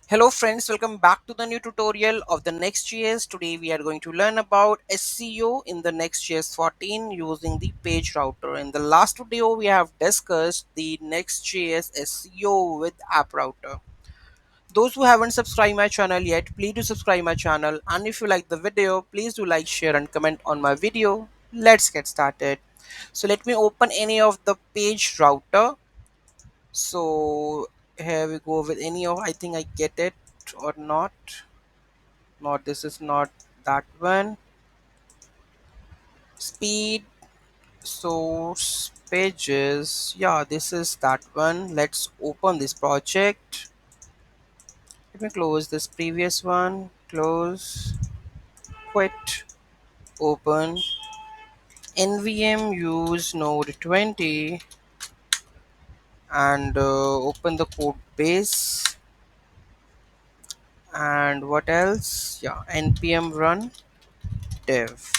Hello friends, welcome back to the new tutorial of the Next.js. Today we are going to learn about SEO in the Next.js 14 using the page router. In the last video we have discussed the Next.js SEO with app router. Those who haven't subscribed my channel yet, please do subscribe my channel, and if you like the video, please do like, share and comment on my video. Let's get started. So let me open any of the page router. So here we go with any of, I think I get it or not. Not, this is not that one. Speed, source, pages, yeah, this is that one. Let's open this project. Let me close this previous one, close, quit, open. NVM use node 20 and open the code base. And what else? Yeah, npm run dev.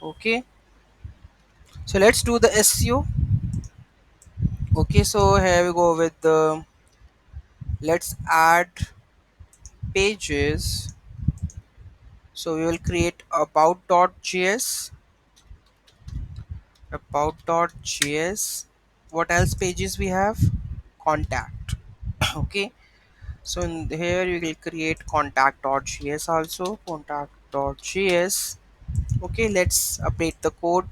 Okay, so let's do the SEO. Okay, so here we go with the, let's add pages. So we will create about.js. What else pages we have? Contact. Okay, so in here you will create contact.js also, contact.js. Okay, let's update the code.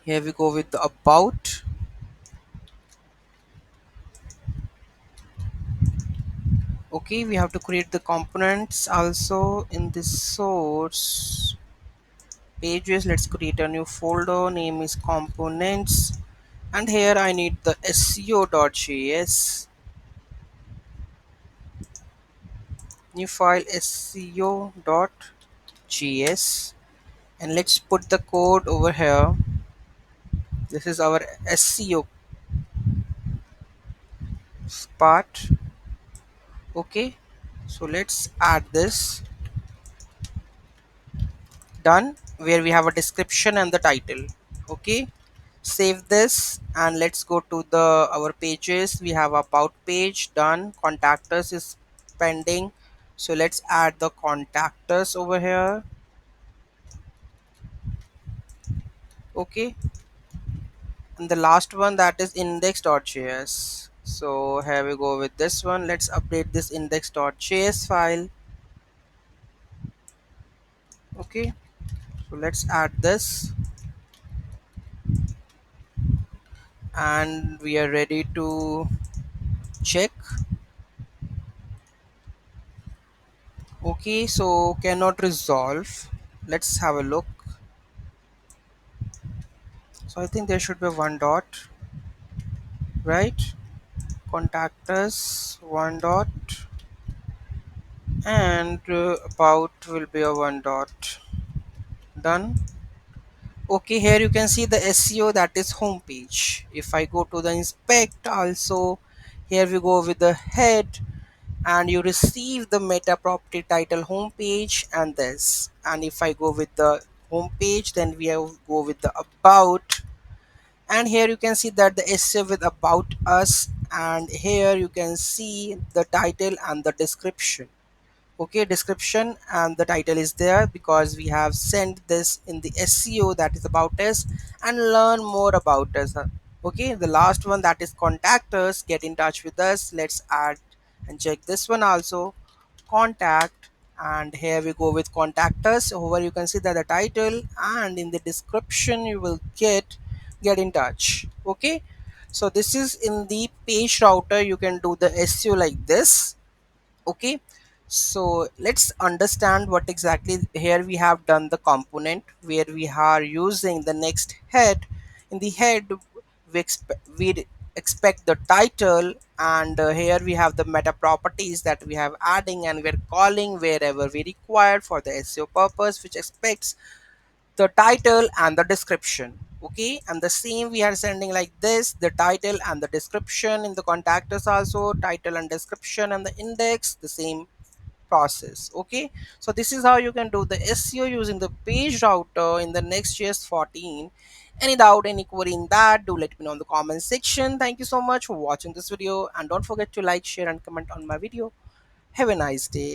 Here we go with the about. Okay, we have to create the components also in this source pages. Let's create a new folder, name is components, and here I need the seo.js, new file seo.js, and let's put the code over here. This is our SEO part. Okay, so let's add this. Done, where we have a description and the title. Okay, save this and let's go to the our pages. We have about page done, contact us is pending, so let's add the contact us over here. Okay, and the last one, that is index.js. So here we go with this one. Let's update this index.js file. Okay, so let's add this and we are ready to check. Okay, so cannot resolve. Let's have a look. So I think there should be one dot, right? Contact us, one dot, and about will be a one dot. Done. Okay, here you can see the SEO, that is home page. If I go to the inspect also, here we go with the head and you receive the meta property title home page and this. And if I go with the home page, then we have go with the about, and here you can see that the essay with about us, and here you can see the title and the description. Okay, description and the title is there because we have sent this in the SEO, that is about us, and learn more about us. Okay, the last one, that is contact us, get in touch with us. Let's add and check this one also, contact, and here we go with contact us. Over you can see that the title and in the description you will get in touch. Okay, so this is in the page router, you can do the SEO like this. Okay, so let's understand what exactly. Here we have done the component where we are using the next head. In the head we expect the title, and here we have the meta properties that we have adding, and we're calling wherever we require for the SEO purpose, which expects the title and the description. Okay, and the same we are sending like this, the title and the description in the contact us also, title and description and the index, the same process. Okay, so this is how you can do the SEO using the page router in the Next.js 14. Any doubt, any query in that, do let me know in the comment section. Thank you so much for watching this video, and don't forget to like, share and comment on my video. Have a nice day.